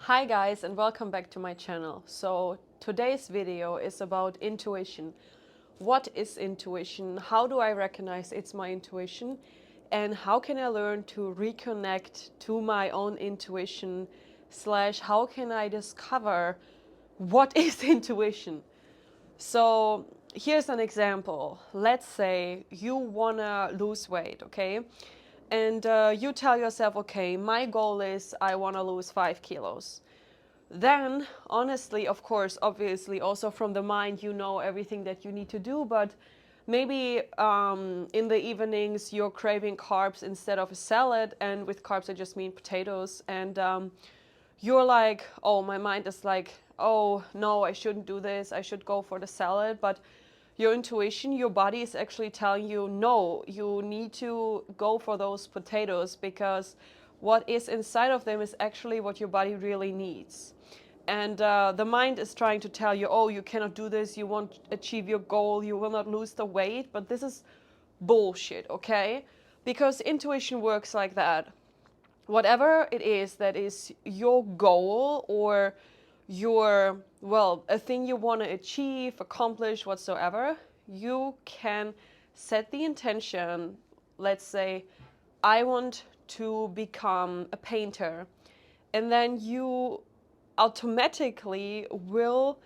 Hi guys, and welcome back to my channel. So today's video is about intuition. What is intuition? How do I recognize it's my intuition? And how can I learn to reconnect to my own intuition / how can I discover what is intuition? So here's an example. Let's say you wanna lose weight, okay? And you tell yourself, okay, my goal is I wanna lose 5 kilos. Then, honestly, of course, obviously, also from the mind, you know everything that you need to do, but maybe in the evenings you're craving carbs instead of a salad, and with carbs I just mean potatoes, and you're like, oh, my mind is like, oh, no, I shouldn't do this, I should go for the salad, but your intuition, your body is actually telling you, no, you need to go for those potatoes because what is inside of them is actually what your body really needs. And the mind is trying to tell you, oh, you cannot do this, you won't achieve your goal, you will not lose the weight, but this is bullshit, okay? Because intuition works like that. Whatever it is that is your goal or your, well, a thing you want to achieve, accomplish, whatsoever, you can set the intention. Let's say, I want to become a painter. And then you automatically will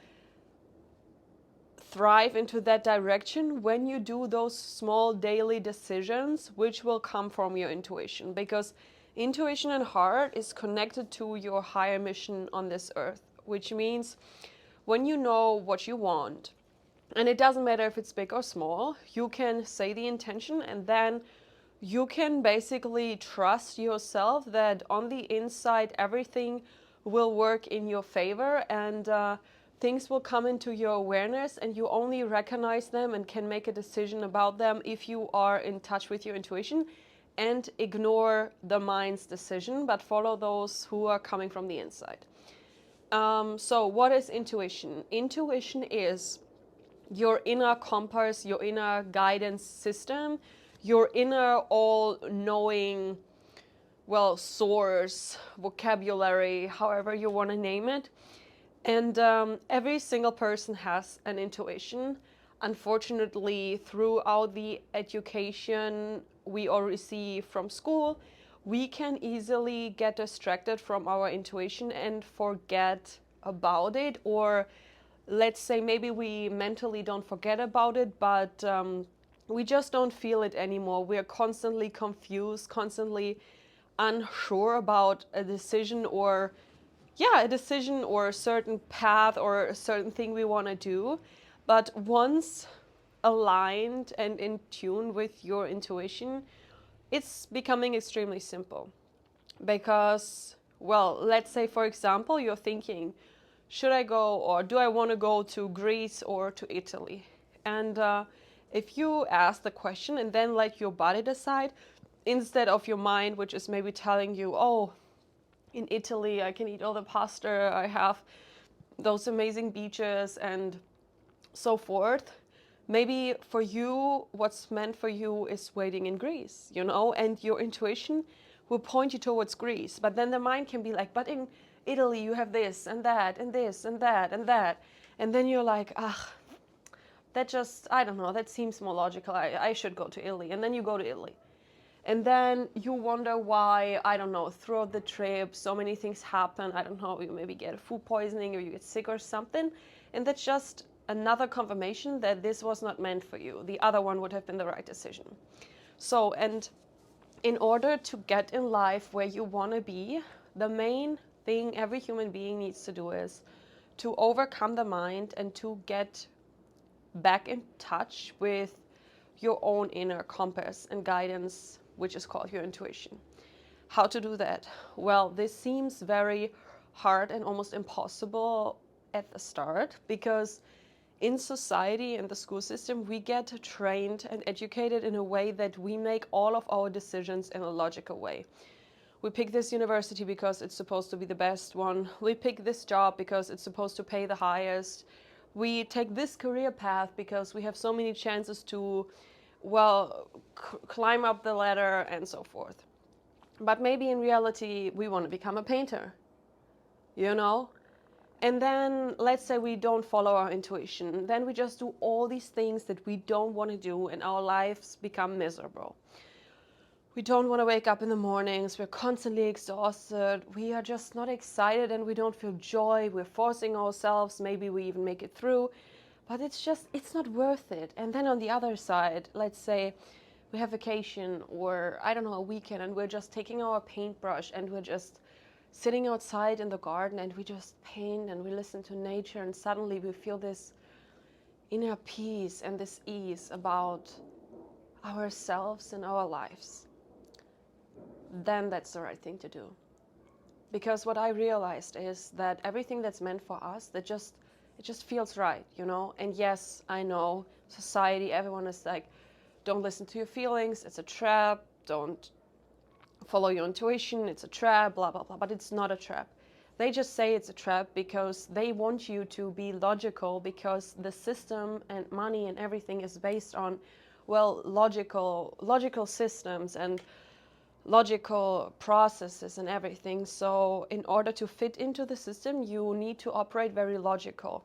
thrive into that direction when you do those small daily decisions, which will come from your intuition. Because intuition and heart is connected to your higher mission on this earth, which means when you know what you want, and it doesn't matter if it's big or small, you can say the intention and then you can basically trust yourself that on the inside everything will work in your favor, and things will come into your awareness, and you only recognize them and can make a decision about them if you are in touch with your intuition and ignore the mind's decision, but follow those who are coming from the inside. So what is intuition? Intuition is your inner compass, your inner guidance system, your inner all-knowing, well, source, vocabulary, however you want to name it. And every single person has an intuition. Unfortunately, throughout the education we all receive from school, we can easily get distracted from our intuition and forget about it, or let's say maybe we mentally don't forget about it, but we just don't feel it anymore. We are constantly confused, constantly unsure about a decision or a decision or a certain path or a certain thing we want to do. But once aligned and in tune with your intuition, it's becoming extremely simple. Because, well, let's say, for example, you're thinking, should I go or do I want to go to Greece or to Italy? And if you ask the question and then let your body decide, instead of your mind, which is maybe telling you, oh, in Italy I can eat all the pasta, I have those amazing beaches and so forth. Maybe for you, what's meant for you is waiting in Greece, and your intuition will point you towards Greece. But then the mind can be like, but in Italy you have this and that and this and that and that. And then you're like, ah, that just, I don't know, that seems more logical. I should go to Italy. And then you go to Italy. And then you wonder why, I don't know, throughout the trip, so many things happen. I don't know, you maybe get food poisoning or you get sick or something. And that's just another confirmation that this was not meant for you. The other one would have been the right decision. So, and in order to get in life where you want to be, the main thing every human being needs to do is to overcome the mind and to get back in touch with your own inner compass and guidance, which is called your intuition. How to do that? Well, this seems very hard and almost impossible at the start, because in society and the school system, we get trained and educated in a way that we make all of our decisions in a logical way. We pick this university because it's supposed to be the best one. We pick this job because it's supposed to pay the highest. We take this career path because we have so many chances to, well, climb up the ladder and so forth. But maybe in reality, we want to become a painter. you know? And then let's say we don't follow our intuition. Then we just do all these things that we don't want to do, and our lives become miserable. We don't want to wake up in the mornings. We're constantly exhausted. We are just not excited and we don't feel joy. We're forcing ourselves. Maybe we even make it through. But it's not worth it. And then on the other side, let's say we have vacation or, I don't know, a weekend, and we're just taking our paintbrush and we're just sitting outside in the garden and we just paint and we listen to nature, and suddenly we feel this inner peace and this ease about ourselves and our lives. Then that's the right thing to do. Because what I realized is that everything that's meant for us, it just feels right, you know? And yes, I know society, everyone is like, don't listen to your feelings, it's a trap, don't follow your intuition, it's a trap, blah, blah, blah. But it's not a trap. They just say it's a trap because they want you to be logical, because the system and money and everything is based on, well, logical systems and logical processes and everything. So in order to fit into the system, you need to operate very logical.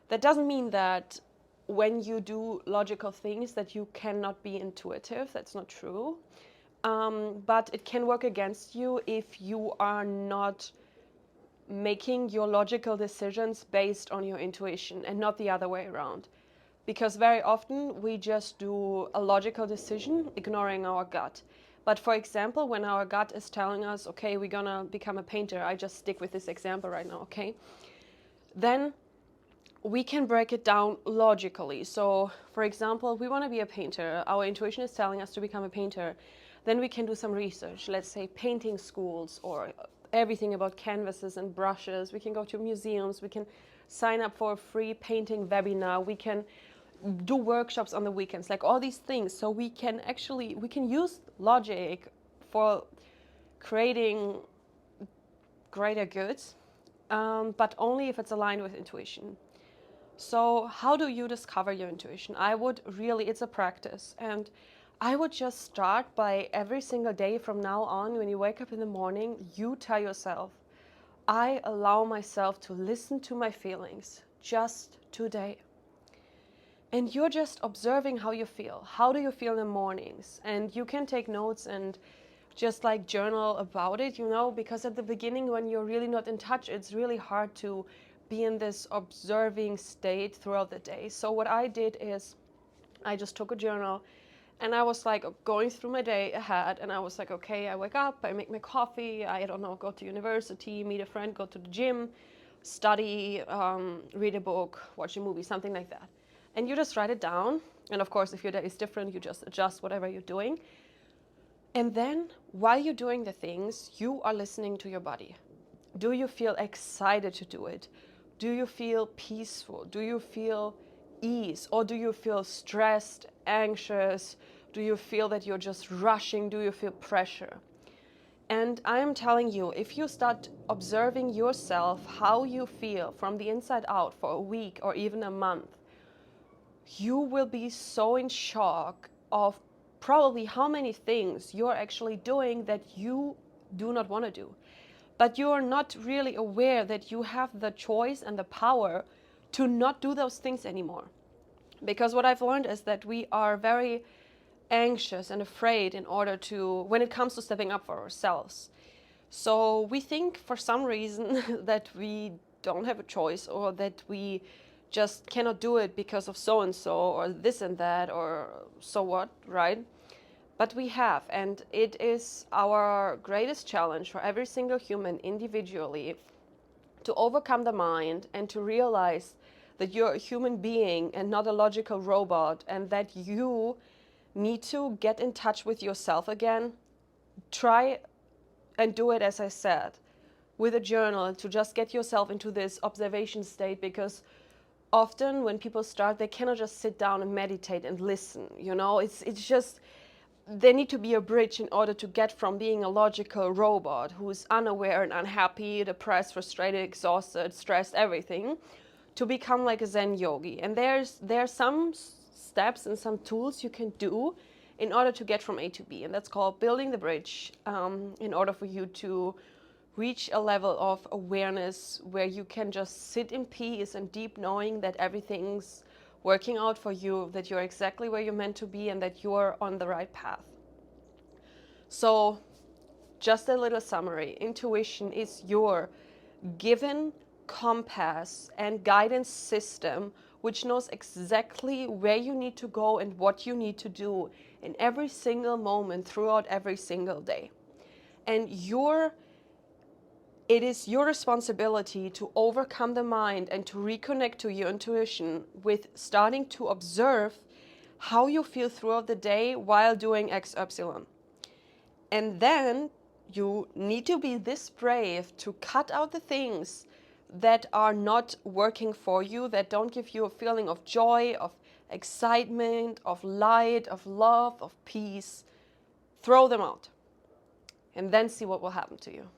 That doesn't mean that when you do logical things that you cannot be intuitive. That's not true. But it can work against you if you are not making your logical decisions based on your intuition and not the other way around. Because very often we just do a logical decision, ignoring our gut. But for example, when our gut is telling us, okay, we're gonna become a painter, I just stick with this example right now, okay? Then we can break it down logically. So for example, we wanna be a painter, our intuition is telling us to become a painter. Then we can do some research, let's say painting schools or everything about canvases and brushes. We can go to museums, we can sign up for a free painting webinar, we can do workshops on the weekends, like all these things. So we can use logic for creating greater goods, but only if it's aligned with intuition. So how do you discover your intuition? It's a practice, and I would just start by every single day from now on, when you wake up in the morning, you tell yourself, I allow myself to listen to my feelings just today. And you're just observing how you feel. How do you feel in the mornings? And you can take notes and just like journal about it, you know, because at the beginning, when you're really not in touch, it's really hard to be in this observing state throughout the day. So what I did is I just took a journal and I was like going through my day ahead, and I was like, okay, I wake up, I make my coffee, I don't know, go to university, meet a friend, go to the gym, study, read a book, watch a movie, something like that. And you just write it down. And of course, if your day is different, you just adjust whatever you're doing. And then while you're doing the things, you are listening to your body. Do you feel excited to do it? Do you feel peaceful? Do you feel ease? Or do you feel stressed, anxious? Do you feel that you're just rushing? Do you feel pressure? And I am telling you, if you start observing yourself, how you feel from the inside out for a week or even a month, you will be so in shock of probably how many things you're actually doing that you do not want to do. But you are not really aware that you have the choice and the power to not do those things anymore. Because what I've learned is that we are very anxious and afraid when it comes to stepping up for ourselves. So we think for some reason that we don't have a choice, or that we just cannot do it because of so and so, or this and that, or so what, right? But we have, and it is our greatest challenge for every single human individually to overcome the mind and to realize that you're a human being and not a logical robot, and that you need to get in touch with yourself again. Try and do it, as I said, with a journal, to just get yourself into this observation state, because often when people start, they cannot just sit down and meditate and listen, you know, it's just, there need to be a bridge in order to get from being a logical robot who's unaware and unhappy, depressed, frustrated, exhausted, stressed, everything, to become like a Zen yogi. And there's some steps and some tools you can do in order to get from A to B, and that's called building the bridge, in order for you to reach a level of awareness where you can just sit in peace and deep knowing that everything's working out for you, that you're exactly where you're meant to be, and that you're on the right path. So, just a little summary. Intuition is your given compass and guidance system which knows exactly where you need to go and what you need to do in every single moment throughout every single day. And it is your responsibility to overcome the mind and to reconnect to your intuition with starting to observe how you feel throughout the day while doing XY. And then you need to be this brave to cut out the things that are not working for you, that don't give you a feeling of joy, of excitement, of light, of love, of peace. Throw them out and then see what will happen to you.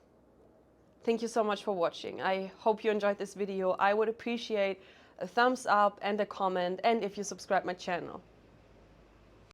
Thank you so much for watching. I hope you enjoyed this video. I would appreciate a thumbs up and a comment, and if you subscribe my channel.